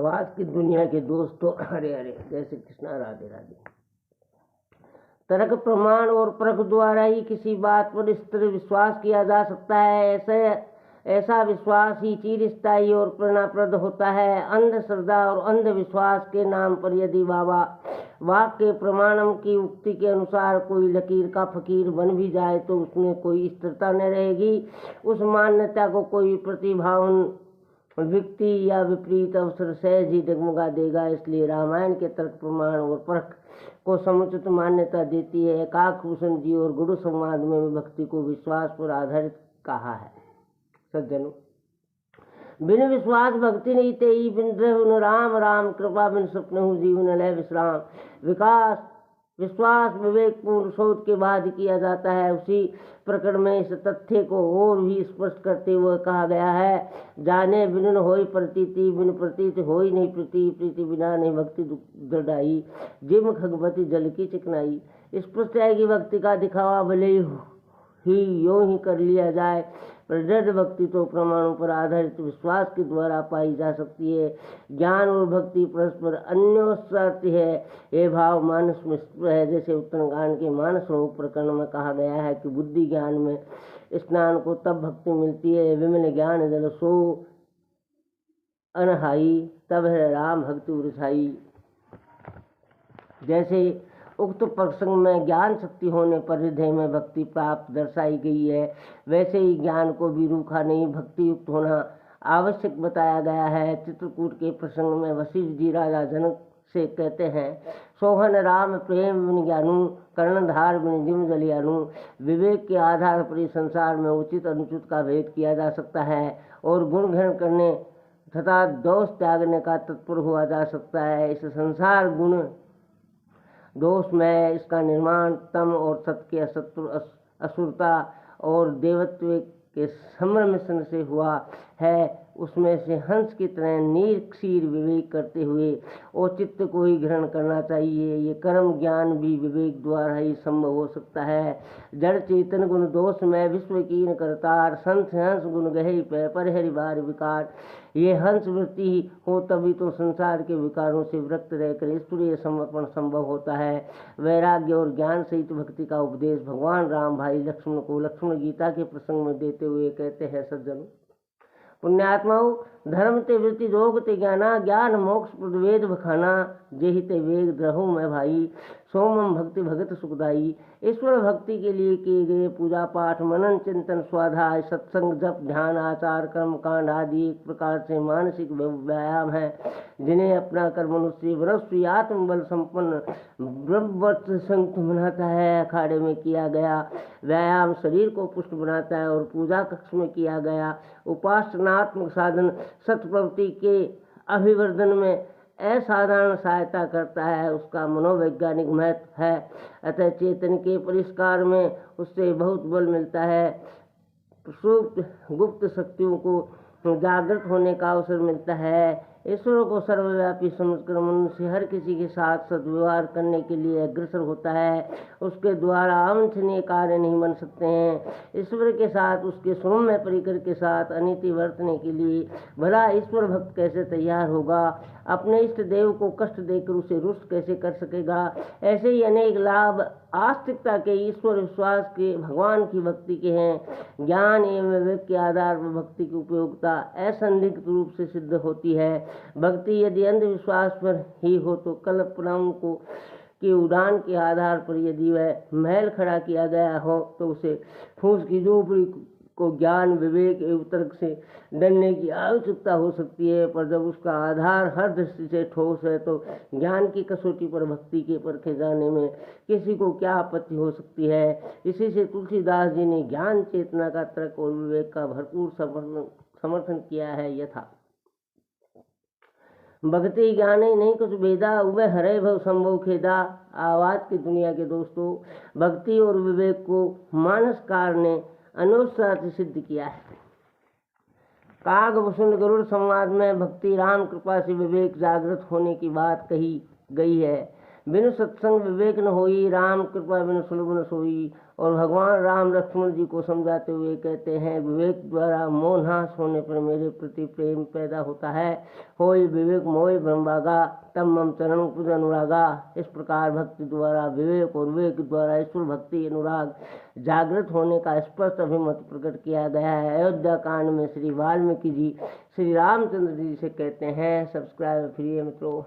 आवाज की दुनिया के दोस्तों, हरे हरे जय श्री कृष्णा, राधे राधे। तर्क, प्रमाण और परख द्वारा ही किसी बात पर स्थिर विश्वास किया जा सकता है। ऐसा विश्वास ही चिरस्थायी और प्रेरणाप्रद होता है। अंधश्रद्धा और अंधविश्वास के नाम पर यदि बाबा वाक्य प्रमाणम की उक्ति के अनुसार कोई लकीर का फकीर बन भी जाए तो उसमें कोई स्थिरता न रहेगी। उस मान्यता को कोई प्रतिभावन व्यक्ति या विपरीत अवसर सहज ही डगमगा देगा। इसलिए रामायण के तर्क, प्रमाण और परख को समुचित मान्यता देती है। काकभूषण जी और गुरु संवाद में भक्ति को विश्वास पर आधारित कहा है। सज्जनों, बिन विश्वास भक्ति नहीं तेई, बिन द्रव्य राम राम, कृपा बिन स्वप्न जीवन लय विश्राम। विकास विश्वास विवेकपूर्ण शोध के बाद किया जाता है। उसी प्रकरण में इस तथ्य को और भी स्पष्ट करते हुए कहा गया है, जाने बिन होई प्रतीति, बिन प्रतीत होई नहीं प्रीति, प्रीति बिना नहीं भक्ति दृढ़ाई, जिम खगपति जल की चिकनाई। स्पष्ट है कि भक्ति का दिखावा भले ही यूं ही कर लिया जाए, पर दृढ़ भक्ति तो प्रमाणों पर आधारित विश्वास के द्वारा पाई जा सकती है। ज्ञान और भक्ति परस्पर अन्योन्याश्रित है। ये भाव मानस में है। जैसे उत्तरकांड के मानस रूप प्रकरण में कहा गया है कि बुद्धि ज्ञान में स्नान को तब भक्ति मिलती है, विमल ज्ञान जल सो अनहाई, तब है राम भक्ति उरसाई। जैसे उक्त प्रसंग में ज्ञान शक्ति होने पर हृदय में भक्ति प्राप्त दर्शाई गई है, वैसे ही ज्ञान को भी रूखा नहीं भक्ति युक्त होना आवश्यक बताया गया है। चित्रकूट के प्रसंग में वशिष्ठ जी राजा जनक से कहते हैं, सोहन राम प्रेम बिन ज्ञानू, कर्णधार बिन जिम जलियानू। विवेक के आधार पर इस संसार में उचित अनुचित का भेद किया जा सकता है और गुण ग्रहण करने तथा दोष त्यागने का तत्पर हुआ जा सकता है। इस संसार गुण दोष में इसका निर्माण तम और सत्य के असत्व, असुरता और देवत्व के सम्मिश्रण से हुआ है। उसमें से हंस की तरह निरक्षीर विवेक करते हुए औचित्य को ही ग्रहण करना चाहिए। ये कर्म ज्ञान भी विवेक द्वारा ही संभव हो सकता है। जड़ चेतन गुण दोष में विश्व कीन करतार, संत हंस गुण गहे पर हरि बार विकार। ये हंस वृत्ति हो तभी तो संसार के विकारों से विरक्त रहकर ईश्वरीय समर्पण संभव होता है। वैराग्य और ज्ञान सहित भक्ति का उपदेश भगवान राम भाई लक्ष्मण को लक्ष्मण गीता के प्रसंग में देते हुए कहते हैं, सज्जनों पुण्यात्माओं, धर्म ते वृत्ति रोग ते ज्ञाना, ज्ञान मोक्ष प्रदवेद बखाना, जेहि ते वेग द्रहु में भाई, सोमम भक्ति भगत सुखदाई। ईश्वर भक्ति के लिए किए गए पूजा पाठ, मनन चिंतन, स्वाध्याय, सत्संग, जप, ध्यान, आचार, कर्म कांड आदि एक प्रकार से मानसिक व्यायाम है, जिन्हें अपना कर मनुष्य वरस्वी आत्मबल संपन्न ब्रह्मवत संत बनाता है। अखाड़े में किया गया व्यायाम शरीर को पुष्ट बनाता है और पूजा कक्ष में किया गया उपासनात्मक साधन सत्प्रवृत्ति के अभिवर्धन में असाधारण सहायता करता है। उसका मनोवैज्ञानिक महत्व है। अतः चेतन के परिष्कार में उससे बहुत बल मिलता है। सुप्त गुप्त शक्तियों को जागृत होने का अवसर मिलता है। ईश्वर को सर्वव्यापी समझकर मनुष्य हर किसी के साथ सद्व्यवहार करने के लिए अग्रसर होता है। उसके द्वारा अवांछनीय कार्य नहीं बन सकते हैं। ईश्वर के साथ, उसके सौम्य परिकर के साथ अनिति बरतने के लिए भला ईश्वर भक्त कैसे तैयार होगा? अपने इष्ट देव को कष्ट देकर उसे रुष्ट कैसे कर सकेगा? ऐसे ही अनेक लाभ आस्तिकता के, ईश्वर विश्वास के, भगवान की भक्ति के हैं। ज्ञान एवं विवेक के आधार पर भक्ति की उपयोगिता असंदिग्ध रूप से सिद्ध होती है। भक्ति यदि अंधविश्वास पर ही हो तो कल्पनाओं को की उड़ान के आधार पर यदि वह महल खड़ा किया गया हो तो उसे फूस की झोपड़ी को ज्ञान विवेक एवं तर्क से डरने की आवश्यकता हो सकती है। पर जब उसका आधार हर दृष्टि से ठोस है तो ज्ञान की कसौटी पर भक्ति के परखे जाने में किसी को क्या आपत्ति हो सकती है? इसी से तुलसीदास जी ने ज्ञान चेतना का तर्क और विवेक का भरपूर समर्थन किया है। यथा भक्ति ज्ञान नहीं कुछ भेदा, उबे हरे भव संभव खेदा। आवाज की दुनिया के दोस्तों, भक्ति और विवेक को मानसकार ने अनुसार सिद्ध किया है। काकभूषण गरुड़ संवाद में भक्ति राम कृपा से विवेक जागृत होने की बात कही गई है। बिनु सत्संग विवेक न होई, राम कृपा बिनु सुलभ न सोई। और भगवान राम लक्ष्मण जी को समझाते हुए कहते हैं, विवेक द्वारा मोह नाश होने पर मेरे प्रति प्रेम पैदा होता है। होई विवेक मोह ब्रह्मभागा, तब मम चरण कुज अनुरागा। इस प्रकार भक्ति द्वारा विवेक और विवेक द्वारा ईश्वर भक्ति अनुराग जागृत होने का स्पष्ट अभिमत प्रकट किया गया है। अयोध्या कांड में श्री वाल्मीकि जी श्री रामचंद्र जी से कहते हैं। सब्सक्राइब फ्री है मित्रों।